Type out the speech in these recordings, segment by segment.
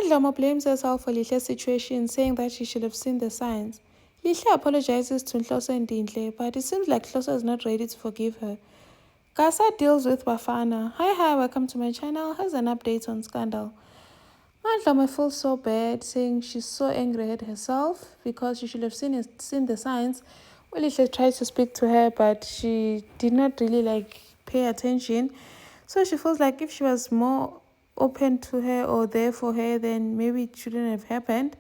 Dlomo blames herself for Lihle's situation, saying that she should have seen the signs. Lihle apologizes to Nhloso and Dinhle, but it seems like Nhloso is not ready to forgive her. Gasa deals with Bafana. Hi, welcome to my channel. Here's an update on Scandal. Dlomo feels so bad, saying she's so angry at herself because she should have seen the signs. Lihle tried to speak to her, but she did not really pay attention. So she feels like if she was more open to her or there for her, then maybe it shouldn't have happened.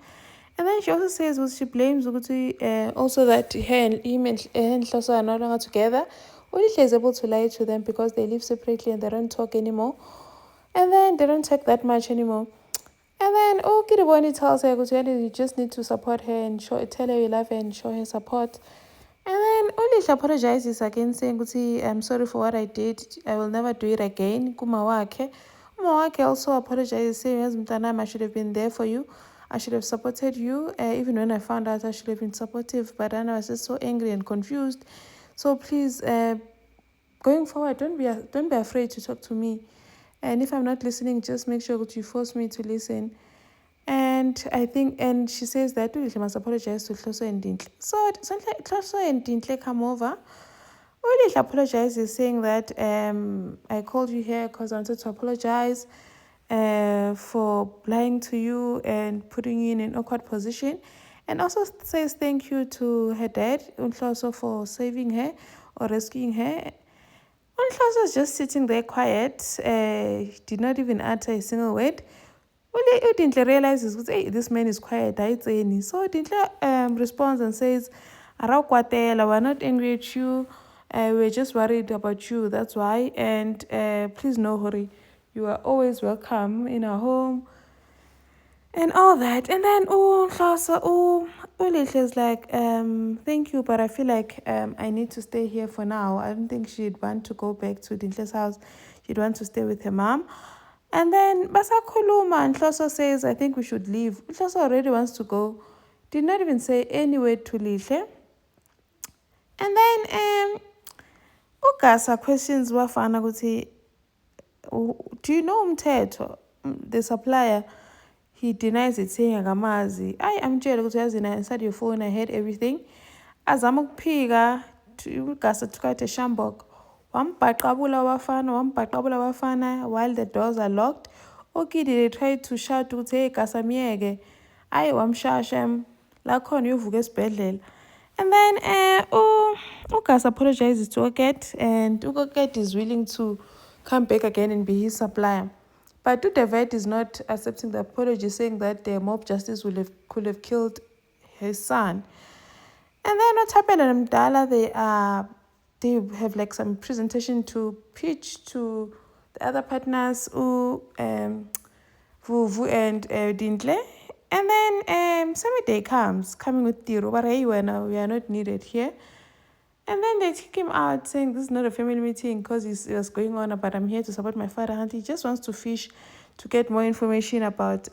And then she also says, she blames Uguti also that her and him and Nhloso are no longer together. Lihle is able to lie to them because they live separately and they don't talk anymore. And then they don't talk that much anymore. And then Kiriboni tells her, you just need to support her and tell her you love her and show her support. And then Lihle apologizes again, saying, I'm sorry for what I did. I will never do it again. Kumawake also apologizes, saying, I should have been there for you. I should have supported you. Even when I found out, I should have been supportive. But then I was just so angry and confused. So please, going forward, don't be afraid to talk to me. And if I'm not listening, just make sure that you force me to listen. And she says that Lihle must apologize to Nhloso and Dinhle. So Nhloso and Dinhle come over. Lihle apologizes, saying that I called you here because I wanted to apologize for lying to you and putting you in an awkward position. And also says thank you to her dad, Nhloso, for saving her or rescuing her. Nhloso was just sitting there quiet, did not even utter a single word. Dinhle realizes, hey, this man is quiet. So Dinhle responds and says, we're not angry at you. We're just worried about you. That's why. And please know, Hori, you are always welcome in our home. And all that. And then, Lihle is like, thank you, but I feel like I need to stay here for now. I don't think she'd want to go back to Dinhle's house. She'd want to stay with her mom. And then Basakhuluma and Nhloso says, I think we should leave. Nhloso already wants to go. Did not even say any word to Lihle. And then Ugasa questions Bafana ukuthi, do you know Umthetho, the supplier? He denies it, saying akamazi. I'm jail ukuthi yazina inside your phone. I heard everything. Azama ukuphika Ugasa took out a shambok. Wambhaqabula Bafana while the doors are locked. They tried to shout ukuthi hey Gasa miyeke. Wamshasha lakhona uyovuka esibhedlela. And then Ugasa apologizes to Oket, and Oket is willing to come back again and be his supplier. But Udevet is not accepting the apology, saying that the mob justice could have killed his son. And then what happened in Mdala, they have some presentation to pitch to the other partners, Vuvu and Dinhle. And then Semi-Day coming with Tiro, but hey, we are not needed here. And then they kick him out, saying this is not a family meeting because it was going on, but I'm here to support my father. And he just wants to fish to get more information about,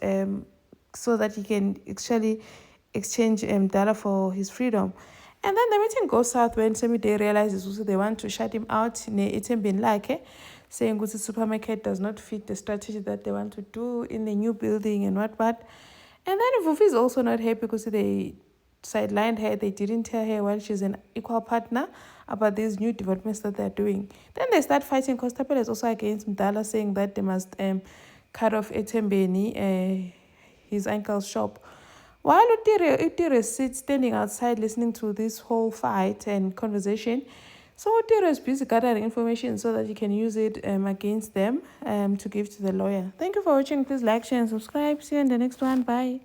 so that he can actually exchange data for his freedom. And then the meeting goes south when Semi-Day realizes also they want to shut him out. It's been saying the supermarket does not fit the strategy that they want to do in the new building and what. And then Vuvi is also not happy because they sidelined her. They didn't tell her while she's an equal partner about these new developments that they're doing. Then they start fighting because Tapela is also against Mdala, saying that they must cut off Etembeni, his uncle's shop. While Utire sits standing outside listening to this whole fight and conversation, so Utire is busy gathering information so that he can use it against them to give to the lawyer. Thank you for watching. Please like, share, and subscribe. See you in the next one. Bye.